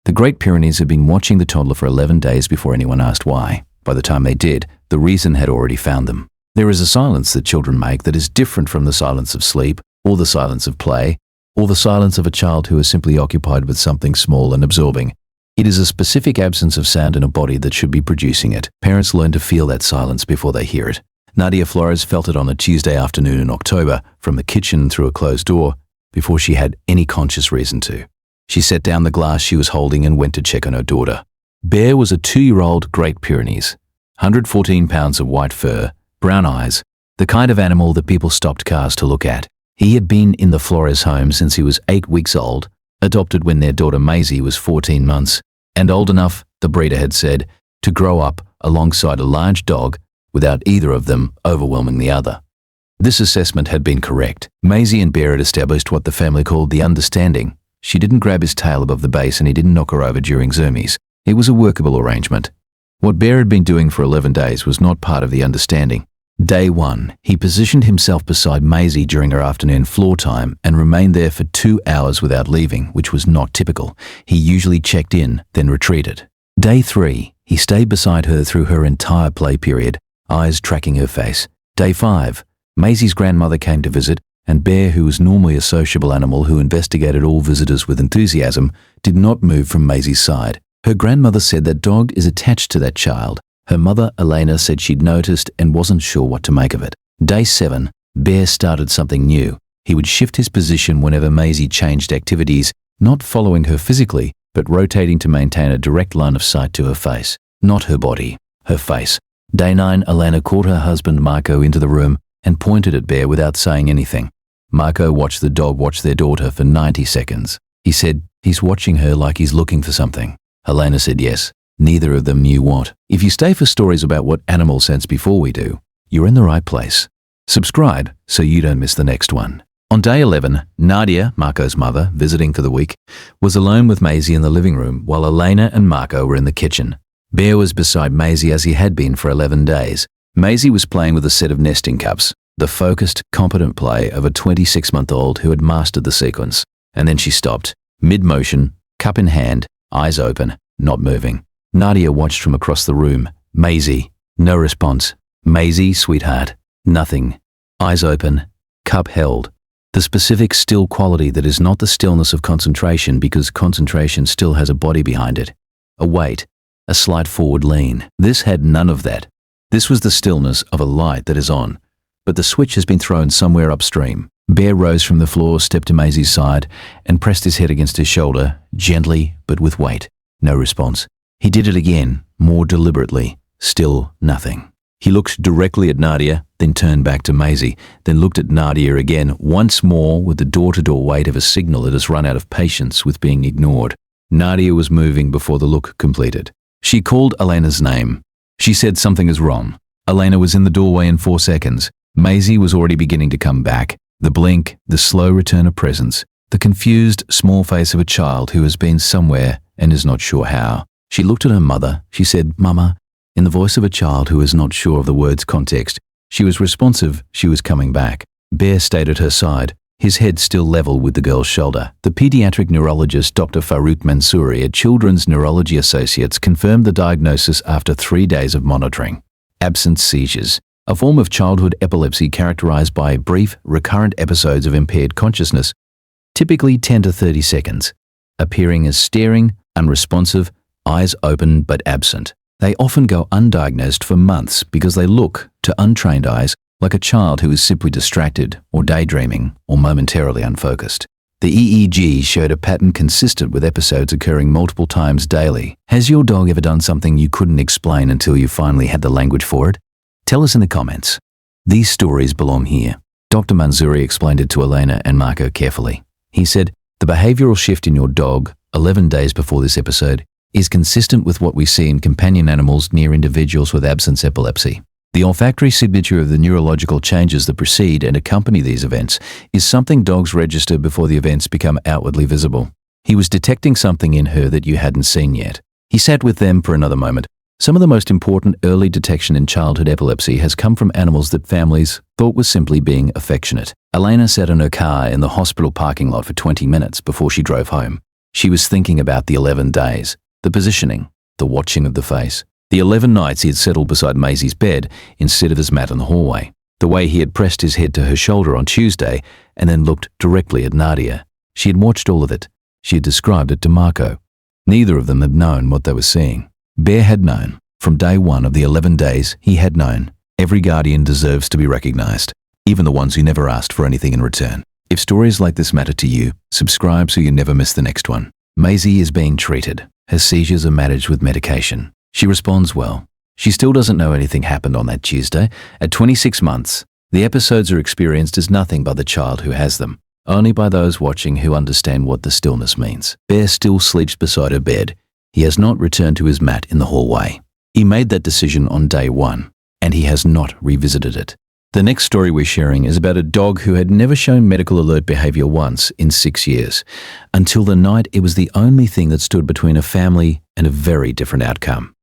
The Great Pyrenees had been watching the toddler for 11 days before anyone asked why. By the time they did, the reason had already found them. There is a silence that children make that is different from the silence of sleep, or the silence of play, or the silence of a child who is simply occupied with something small and absorbing. It is a specific absence of sound in a body that should be producing it. Parents learn to feel that silence before they hear it. Nadia Flores felt it on a Tuesday afternoon in October, from the kitchen through a closed door, before she had any conscious reason to. She set down the glass she was holding and went to check on her daughter. Bear was a 2-year-old Great Pyrenees, 114 pounds of white fur, brown eyes, the kind of animal that people stopped cars to look at. He had been in the Flores home since he was 8 weeks old, adopted when their daughter Maisie was 14 months, and old enough, the breeder had said, to grow up alongside a large dog without either of them overwhelming the other. This assessment had been correct. Maisie and Bear had established what the family called the understanding. She didn't grab his tail above the base and he didn't knock her over during zoomies. It was a workable arrangement. What Bear had been doing for 11 days was not part of the understanding. Day 1, he positioned himself beside Maisie during her afternoon floor time and remained there for 2 hours without leaving, which was not typical. He usually checked in, then retreated. Day 3, he stayed beside her through her entire play period, eyes tracking her face. Day 5, Maisie's grandmother came to visit, and Bear, who was normally a sociable animal who investigated all visitors with enthusiasm, did not move from Maisie's side. Her grandmother said that dog is attached to that child. Her mother, Elena, said she'd noticed and wasn't sure what to make of it. Day 7, Bear started something new. He would shift his position whenever Maisie changed activities, not following her physically, but rotating to maintain a direct line of sight to her face. Not her body, her face. Day 9, Elena called her husband Marco into the room and pointed at Bear without saying anything. Marco watched the dog watch their daughter for 90 seconds. He said, "He's watching her like he's looking for something." Elena said yes. Neither of them knew what. If you stay for stories about what animals sense before we do, you're in the right place. Subscribe so you don't miss the next one. On day 11, Nadia, Marco's mother, visiting for the week, was alone with Maisie in the living room while Elena and Marco were in the kitchen. Bear was beside Maisie as he had been for 11 days. Maisie was playing with a set of nesting cups, the focused, competent play of a 26-month-old who had mastered the sequence. And then she stopped, mid-motion, cup in hand, eyes open, not moving. Nadia watched from across the room. Maisie, no response. Maisie, sweetheart, nothing. Eyes open, cup held. The specific still quality that is not the stillness of concentration because concentration still has a body behind it. A weight, a slight forward lean. This had none of that. This was the stillness of a light that is on, but the switch has been thrown somewhere upstream. Bear rose from the floor, stepped to Maisie's side, and pressed his head against his shoulder, gently but with weight. No response. He did it again, more deliberately. Still nothing. He looked directly at Nadia, then turned back to Maisie, then looked at Nadia again, once more with the door-to-door weight of a signal that has run out of patience with being ignored. Nadia was moving before the look completed. She called Elena's name. She said something is wrong. Elena was in the doorway in 4 seconds. Maisie was already beginning to come back. The blink, the slow return of presence, the confused, small face of a child who has been somewhere and is not sure how. She looked at her mother. She said, "Mama," in the voice of a child who is not sure of the word's context. She was responsive. She was coming back. Bear stayed at her side, his head still level with the girl's shoulder. The pediatric neurologist Dr. Farouk Mansouri at Children's Neurology Associates confirmed the diagnosis after 3 days of monitoring. Absent seizures, a form of childhood epilepsy characterized by brief, recurrent episodes of impaired consciousness, typically 10 to 30 seconds, appearing as staring, unresponsive, eyes open but absent. They often go undiagnosed for months because they look, to untrained eyes, like a child who is simply distracted or daydreaming or momentarily unfocused. The EEG showed a pattern consistent with episodes occurring multiple times daily. Has your dog ever done something you couldn't explain until you finally had the language for it? Tell us in the comments. These stories belong here. Dr. Mansouri explained it to Elena and Marco carefully. He said, "The behavioral shift in your dog, 11 days before this episode, is consistent with what we see in companion animals near individuals with absence epilepsy. The olfactory signature of the neurological changes that precede and accompany these events is something dogs register before the events become outwardly visible. He was detecting something in her that you hadn't seen yet." He sat with them for another moment. Some of the most important early detection in childhood epilepsy has come from animals that families thought was simply being affectionate. Elena sat in her car in the hospital parking lot for 20 minutes before she drove home. She was thinking about the 11 days, the positioning, the watching of the face, the 11 nights he had settled beside Maisie's bed instead of his mat in the hallway, the way he had pressed his head to her shoulder on Tuesday and then looked directly at Nadia. She had watched all of it. She had described it to Marco. Neither of them had known what they were seeing. Bear had known. From day one of the 11 days, he had known. Every guardian deserves to be recognized, even the ones who never asked for anything in return. If stories like this matter to you, subscribe so you never miss the next one. Maisie is being treated. Her seizures are managed with medication. She responds well. She still doesn't know anything happened on that Tuesday. At 26 months, the episodes are experienced as nothing by the child who has them, only by those watching who understand what the stillness means. Bear still sleeps beside her bed. He has not returned to his mat in the hallway. He made that decision on day one, and he has not revisited it. The next story we're sharing is about a dog who had never shown medical alert behavior once in 6 years, until the night it was the only thing that stood between a family and a very different outcome.